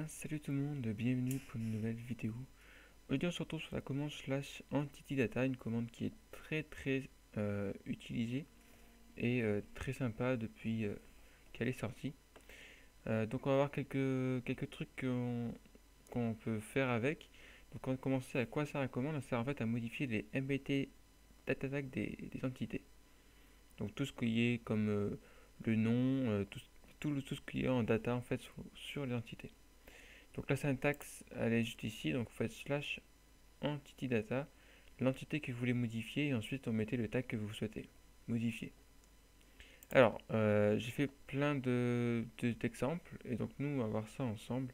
Salut tout le monde, bienvenue pour une nouvelle vidéo. Aujourd'hui on se retrouve sur la commande /entity_data, une commande qui est très utilisée et très sympa depuis qu'elle est sortie. Donc on va voir quelques trucs qu'on peut faire avec. Donc on va commencer à quoi sert la commande. Ça sert en fait à modifier les MBT data tag des entités. Donc tout ce qui est comme le nom, tout ce qui est en data en fait sur les entités. Donc la syntaxe, elle est juste ici, donc vous faites /entity_data, l'entité que vous voulez modifier, et ensuite on mettez le tag que vous souhaitez modifier. Alors, j'ai fait plein d'exemples, et donc nous, on va voir ça ensemble.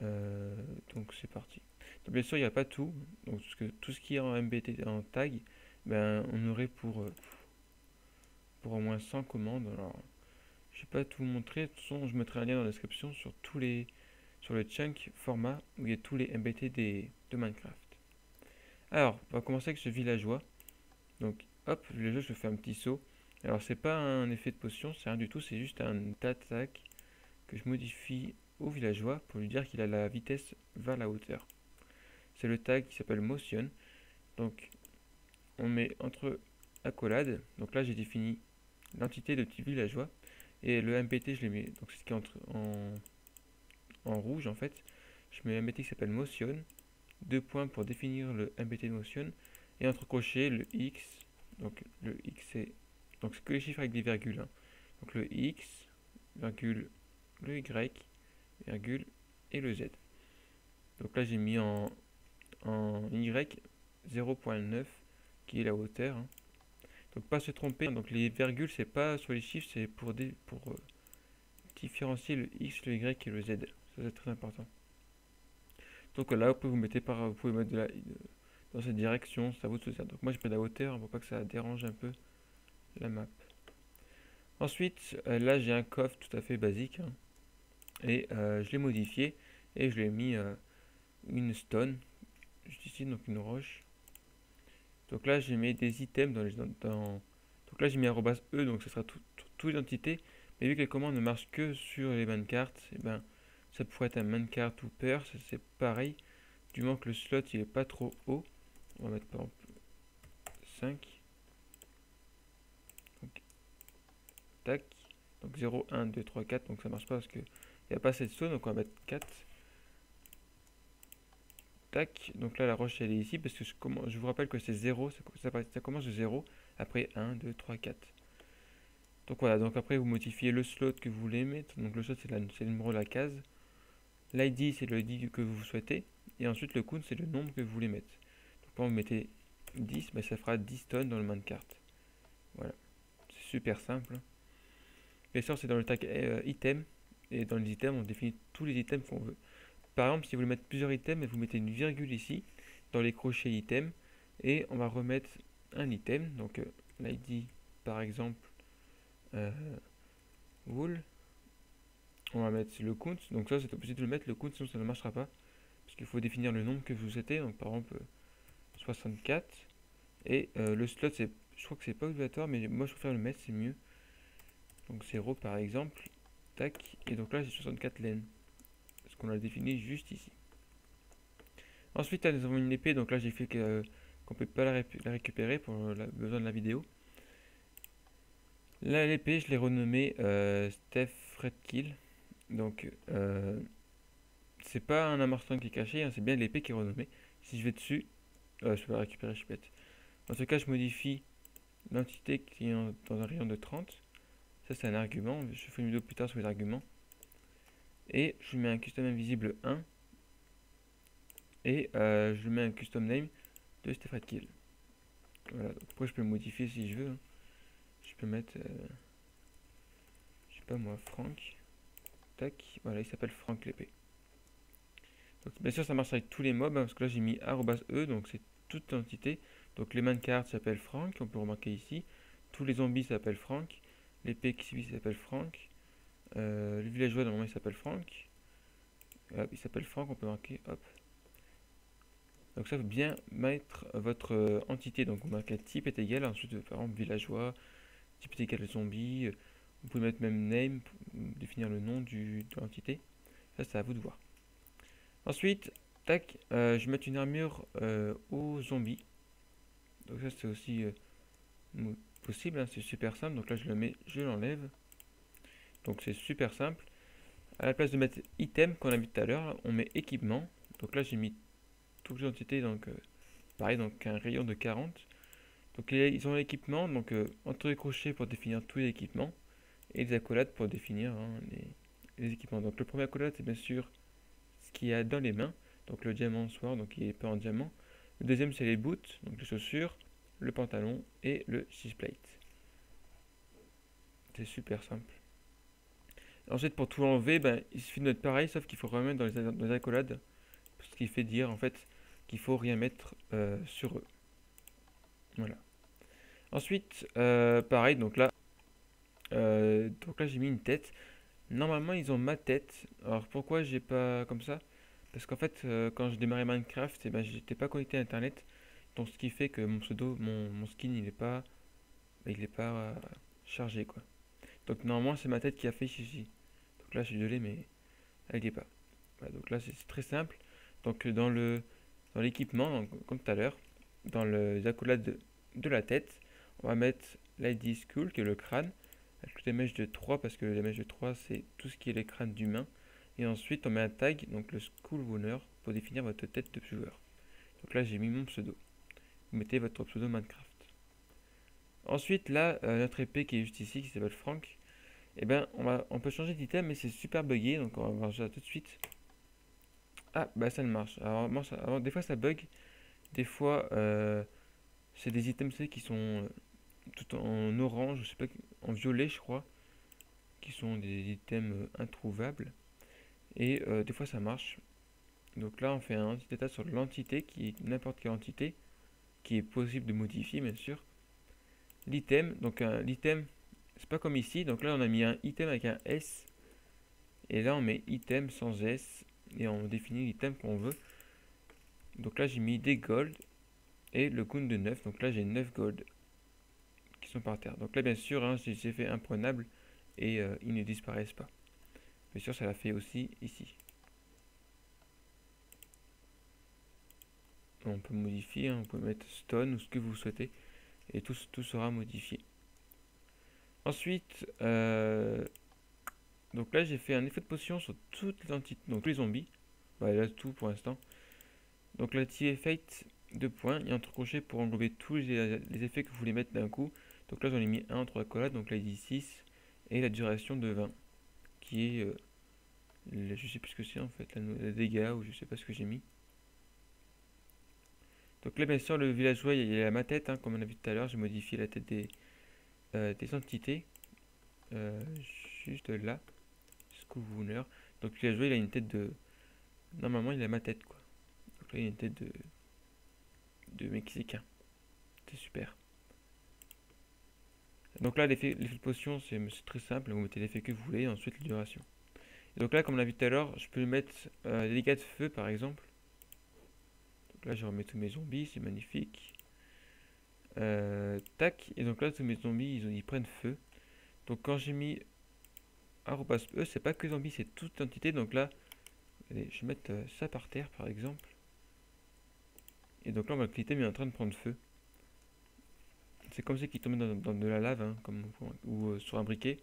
Donc c'est parti. Donc bien sûr, il n'y a pas tout, donc tout ce qui est en MBT, en tag, ben, on aurait pour au moins 100 commandes. Alors, je ne vais pas tout vous montrer, de toute façon, je mettrai un lien dans la description sur le chunk format où il y a tous les MBT de Minecraft. Alors, on va commencer avec ce villageois. Donc, hop, le villageois, je fais un petit saut. Alors, c'est pas un effet de potion, c'est rien du tout, c'est juste un attaque que je modifie au villageois pour lui dire qu'il a la vitesse vers la hauteur. C'est le tag qui s'appelle motion. Donc, on met entre accolades. Donc là, j'ai défini l'entité de type villageois. Et le MBT, je l'ai mis. Donc, c'est ce qui est en rouge en fait. Je mets un MBT qui s'appelle motion. 2 points pour définir le MBT de motion. Et entre crochets, le X. Donc le X c'est. Donc c'est que les chiffres avec des virgules. Hein. Donc le X, virgule, le Y, virgule, et le Z. Donc là j'ai mis en Y 0.9 qui est la hauteur. Hein. Donc pas se tromper. Donc les virgules c'est pas sur les chiffres, c'est pour différencier le X, le Y et le Z. Ça c'est très important. Donc là, vous pouvez mettre dans cette direction, ça vous choisir. Donc moi je mets la hauteur pour pas que ça dérange un peu la map. Ensuite, là j'ai un coffre tout à fait basique hein, et je l'ai modifié et je lui ai mis une stone juste ici, donc une roche. Donc là j'ai mis des items donc là j'ai mis @e, donc ce sera toute l'identité. Mais vu que les commandes ne marchent que sur les minecarts, et ben ça pourrait être un minecart ou pair, c'est pareil. Du moment que le slot il est pas trop haut, on va mettre par exemple 5. Donc, tac. Donc 0, 1, 2, 3, 4. Donc ça marche pas parce qu'il n'y a pas assez de saut. Donc on va mettre 4. Tac. Donc là la roche elle est ici parce que je vous rappelle que c'est 0. Ça commence de 0. Après 1, 2, 3, 4. Donc voilà. Donc après vous modifiez le slot que vous voulez mettre. Donc le slot c'est le numéro de la case. L'ID c'est le ID que vous souhaitez. Et ensuite le count c'est le nombre que vous voulez mettre. Donc quand vous mettez 10, ben, ça fera 10 tonnes dans le minecart. Voilà. C'est super simple. Bien sûr, c'est dans le tag item. Et dans les items, on définit tous les items qu'on veut. Par exemple, si vous voulez mettre plusieurs items, vous mettez une virgule ici, dans les crochets item. Et on va remettre un item. Donc l'ID, par exemple, wool. On va mettre le count. Donc ça, c'est obligé de le mettre, le count, sinon ça ne marchera pas. Parce qu'il faut définir le nombre que vous souhaitez. Donc par exemple, 64. Et le slot, je crois que c'est pas obligatoire, mais moi je préfère le mettre, c'est mieux. Donc 0 par exemple, tac, et donc là j'ai 64 laines, parce qu'on l'a défini juste ici. Ensuite là, nous avons une épée, donc là j'ai fait qu'on ne peut pas la récupérer pour le besoin de la vidéo. Là l'épée je l'ai renommée Steph Redkill, donc c'est pas un Armorstone qui est caché, hein, c'est bien l'épée qui est renommée. Si je vais dessus, je peux la récupérer, je suis bête. Dans ce cas je modifie l'entité qui est dans un rayon de 30. Ça c'est un argument, je fais une vidéo plus tard sur les arguments. Et je mets un custom invisible 1 et je mets un custom name de Steph Redkill. Voilà, donc après je peux le modifier si je veux. Hein. Je peux mettre, je sais pas moi, Franck. Tac, voilà, il s'appelle Franck l'épée. Donc bien sûr ça marche avec tous les mobs, hein, parce que là j'ai mis @e, donc c'est toute l'entité. Donc les mancards s'appellent Franck, on peut remarquer ici. Tous les zombies s'appellent Franck. L'épée qui suit s'appelle Franck. Le villageois normalement il s'appelle Franck. Il s'appelle Franck, on peut marquer, hop. Donc ça veut bien mettre votre entité. Donc on marque type est égal, ensuite par exemple villageois, type est égal zombie. Vous pouvez mettre même name pour définir le nom de l'entité. Ça c'est à vous de voir. Ensuite, tac, je vais mettre une armure aux zombies. Donc ça c'est aussi possible, hein, c'est super simple. Donc là je le mets, je l'enlève. Donc c'est super simple. À la place de mettre item qu'on a mis tout à l'heure, on met équipement. Donc là j'ai mis toutes les entités, donc pareil, donc un rayon de 40. Donc ils ont l'équipement, donc entre les crochets pour définir tous les équipements et les accolades pour définir les équipements. Donc le premier accolade c'est bien sûr ce qu'il y a dans les mains, donc le diamant sword, donc il est peint en diamant. Le deuxième c'est les boots, donc les chaussures, le pantalon et le chestplate. C'est super simple. Ensuite pour tout enlever, ben, il suffit de mettre pareil, sauf qu'il faut remettre dans les accolades, ce qui fait dire en fait qu'il faut rien mettre sur eux. Voilà. Ensuite, pareil, donc là j'ai mis une tête. Normalement ils ont ma tête. Alors pourquoi j'ai pas comme ça? Parce qu'en fait quand je démarrais Minecraft, eh ben, j'étais pas connecté à internet. Donc ce qui fait que mon pseudo, mon skin il est pas chargé quoi. Donc normalement c'est ma tête qui a fait ici. Donc là je suis désolé mais elle n'y est pas. Voilà, donc là c'est très simple. Donc dans l'équipement, comme tout à l'heure, dans les accolades de la tête, on va mettre l'ID Skull qui est le crâne, avec les mèches de 3 parce que les mèches de 3 c'est tout ce qui est les crânes d'humains. Et ensuite on met un tag, donc le Skull Owner, pour définir votre tête de joueur. Donc là j'ai mis mon pseudo. Vous mettez votre pseudo Minecraft. Ensuite là, notre épée qui est juste ici, qui s'appelle Frank, et ben on peut changer d'item mais c'est super buggé, donc on va voir ça tout de suite. Ah bah ça ne marche. Alors, des fois ça bug, des fois c'est des items qui sont tout en orange, je sais pas, en violet je crois, qui sont des items introuvables. Et des fois ça marche. Donc là on fait un anti-data sur l'entité, qui est n'importe quelle entité, qui est possible de modifier bien sûr. L'item, donc l'item, c'est pas comme ici, donc là on a mis un item avec un S, et là on met item sans S, et on définit l'item qu'on veut. Donc là j'ai mis des gold, et le count de 9, donc là j'ai 9 gold qui sont par terre. Donc là bien sûr, hein, j'ai fait imprenable, et ils ne disparaissent pas. Bien sûr ça l'a fait aussi ici. On peut modifier, hein, on peut mettre stone ou ce que vous souhaitez, et tout sera modifié. Ensuite, donc là j'ai fait un effet de potion sur toutes les entités, donc tous les zombies. Bah là tout pour l'instant. Donc l'active effect 2 points et entre crochets pour englober tous les effets que vous voulez mettre d'un coup. Donc là j'en ai mis un entre accolades, donc là il dit 6 et la duration de 20 qui est je sais plus ce que c'est en fait, la dégâts ou je sais pas ce que j'ai mis. Donc là bien sûr le villageois il y a ma tête, hein, comme on a vu tout à l'heure, j'ai modifié la tête des entités juste là. Schooner. Donc le villageois il a une tête de, normalement il a ma tête quoi. Donc là il a une tête de mexicain. C'est super. Donc là l'effet de potion c'est très simple, vous mettez l'effet que vous voulez et ensuite la duration. Et donc là comme on l'a vu tout à l'heure, je peux mettre des dégâts de feu par exemple. Donc là je remets tous mes zombies, c'est magnifique. Tac, et donc là tous mes zombies ils prennent feu. Donc quand j'ai mis @e, c'est pas que zombies, c'est toute entité. Donc là, allez, je vais mettre ça par terre par exemple. Et donc là on voit que l'item est en train de prendre feu. C'est comme si qu'il tombait dans de la lave, hein, ou sur un briquet.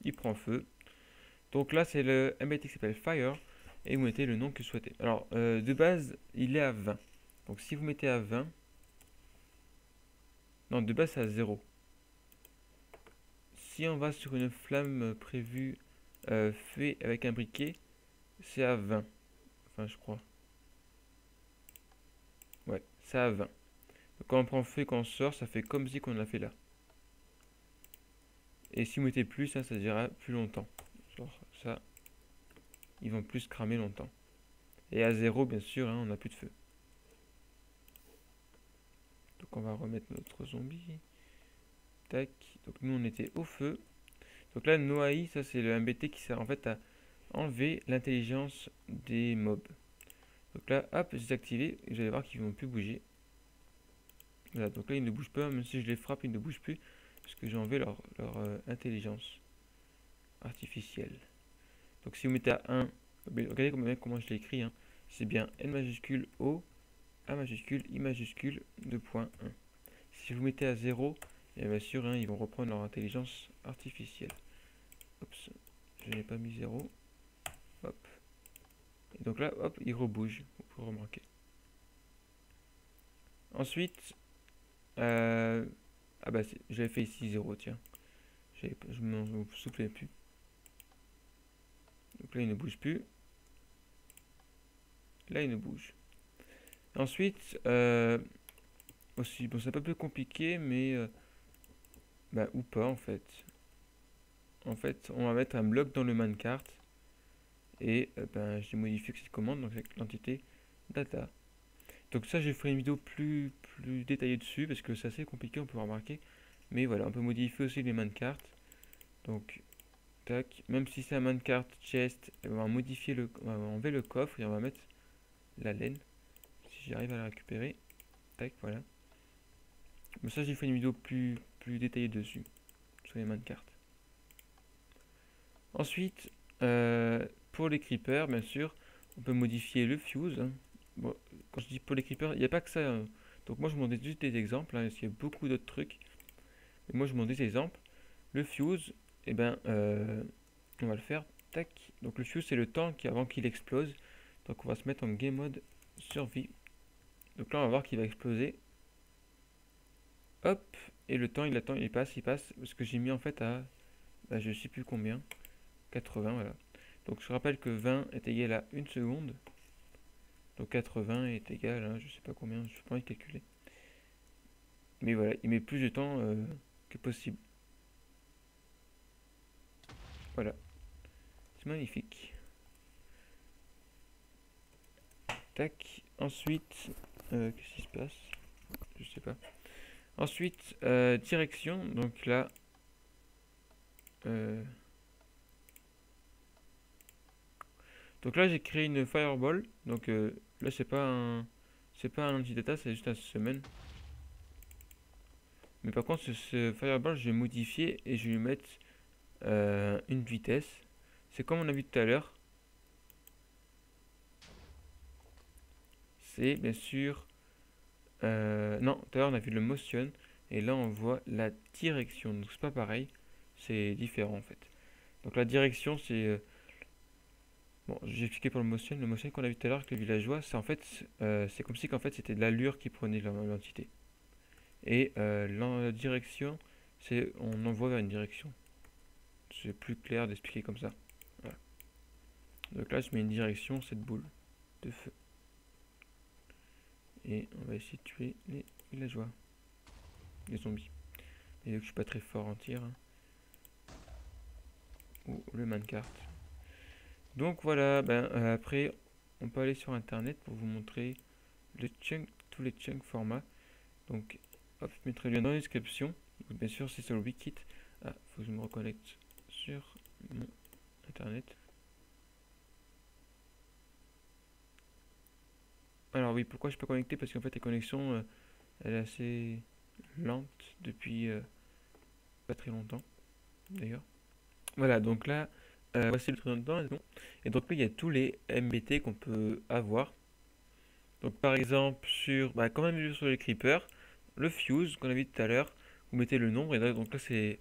Il prend feu. Donc là c'est le MBT qui s'appelle Fire. Et vous mettez le nom que vous souhaitez. Alors de base il est à 20. Donc si vous mettez à 20. Non, de base c'est à 0. Si on va sur une flamme prévue fait avec un briquet, c'est à 20. Enfin je crois. Ouais, c'est à 20. Donc, quand on prend feu et qu'on sort, ça fait comme si qu'on l'a fait là. Et si vous mettez plus, hein, ça durera plus longtemps. Genre ça, ils vont plus cramer longtemps. Et à 0, bien sûr, hein, on n'a plus de feu. Donc on va remettre notre zombie. Tac. Donc nous on était au feu. Donc là, Noai, ça c'est le MBT qui sert en fait à enlever l'intelligence des mobs. Donc là, hop, je les activé et vous allez voir qu'ils vont plus bouger. Voilà, donc là ils ne bougent pas, même si je les frappe, ils ne bougent plus. Parce que j'ai enlevé leur intelligence artificielle. Donc si vous mettez à 1, Mais regardez comment je l'ai écrit, hein. C'est bien N majuscule O, A majuscule, I majuscule, 2.1. Si vous mettez à 0, et bien sûr, hein, ils vont reprendre leur intelligence artificielle. Oups, je n'ai pas mis 0. Hop. Et donc là, hop, il rebouge, vous pouvez remarquer. Ensuite, ah bah j'avais fait ici 0, tiens. Je m'en souvenais plus. Donc là, il ne bouge plus. Là, il ne bouge. Ensuite, aussi, bon, c'est un peu plus compliqué, mais bah, ou pas en fait. En fait, on va mettre un bloc dans le minecart et ben, j'ai modifié cette commande, donc avec l'entité data. Donc ça, j'ai fait une vidéo plus détaillée dessus parce que c'est assez compliqué, on peut remarquer. Mais voilà, on peut modifier aussi les minecarts. Donc, tac, même si c'est un minecart chest, on va modifier on va enlever le coffre et on va mettre la laine. Si j'arrive à la récupérer, tac, voilà. Mais ça, j'ai fait une vidéo plus détaillée dessus, sur les minecarts. Ensuite, pour les creepers, bien sûr, on peut modifier le fuse. Hein. Bon, quand je dis pour les creepers, il n'y a pas que ça. Hein. Donc moi, je vous montre juste des exemples, hein, parce qu'il y a beaucoup d'autres trucs. Mais moi, je vous montre des exemples. Le fuse, eh ben, on va le faire. Tac. Donc le fuse, c'est le temps avant qu'il explose. Donc on va se mettre en game mode survie. Donc là, on va voir qu'il va exploser. Hop. Et le temps, il attend, il passe. Parce que j'ai mis en fait à, bah, je sais plus combien. 80, voilà. Donc je rappelle que 20 est égal à 1 seconde. Donc 80 est égal à je sais pas combien, je ne peux pas y calculer. Mais voilà, il met plus de temps que possible. Voilà. C'est magnifique. Tac. Ensuite, qu'est-ce qui se passe? Je sais pas. Ensuite, direction. Donc là, j'ai créé une fireball. Donc là, c'est pas un anti-data, c'est juste un semaine. Mais par contre, ce fireball, je vais modifier et je vais lui mettre une vitesse. C'est comme on a vu tout à l'heure. C'est bien sûr... non, tout à l'heure on a vu le motion. Et là on voit la direction. Donc c'est pas pareil. C'est différent en fait. Donc la direction c'est... bon, j'ai expliqué pour le motion. Le motion qu'on a vu tout à l'heure avec le villageois, c'est en fait... c'est comme si qu'en fait c'était de l'allure qui prenait l'entité. Et la direction, c'est on envoie vers une direction. C'est plus clair d'expliquer comme ça. Voilà. Donc là je mets une direction, cette boule de feu. Et on va essayer de tuer les villageois. Les zombies. Et vu que je suis pas très fort en tir. Hein. Ou le minecart. Donc voilà, ben, après on peut aller sur internet pour vous montrer tous les chunk formats. Donc hop, je mettrai le lien dans la description. Donc, bien sûr c'est sur le wikit. Ah, faut que je me reconnecte sur mon internet. Alors oui, pourquoi je peux connecter? Parce qu'en fait la connexion elle est assez lente depuis pas très longtemps d'ailleurs. Voilà, donc là voici le truc dedans. Et donc là il y a tous les MBT qu'on peut avoir. Donc par exemple sur, bah, comme on a vu sur les creepers, le fuse qu'on a vu tout à l'heure, vous mettez le nombre et là, donc là c'est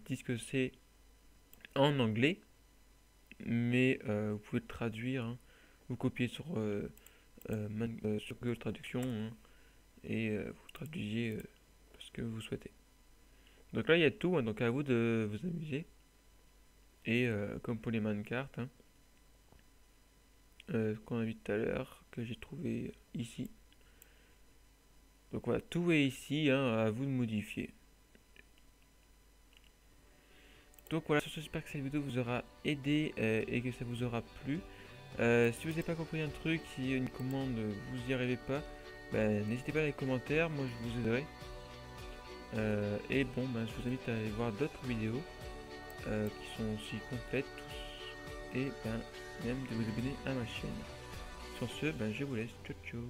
dit ce que c'est en anglais, mais vous pouvez le traduire, hein. Vous copiez sur Google Traduction hein, et vous traduisez ce que vous souhaitez. Donc là il y a tout, hein, donc à vous de vous amuser. Et comme pour les minecarts, hein, qu'on a vu tout à l'heure, que j'ai trouvé ici. Donc voilà, tout est ici, hein, à vous de modifier. Donc voilà, j'espère que cette vidéo vous aura aidé et que ça vous aura plu. Si vous n'avez pas compris un truc, si une commande vous n'y arrivez pas, ben, n'hésitez pas dans les commentaires, moi je vous aiderai. Et bon, ben, je vous invite à aller voir d'autres vidéos qui sont aussi complètes tous, et ben, même de vous abonner à ma chaîne. Sur ce, ben, je vous laisse. Ciao ciao.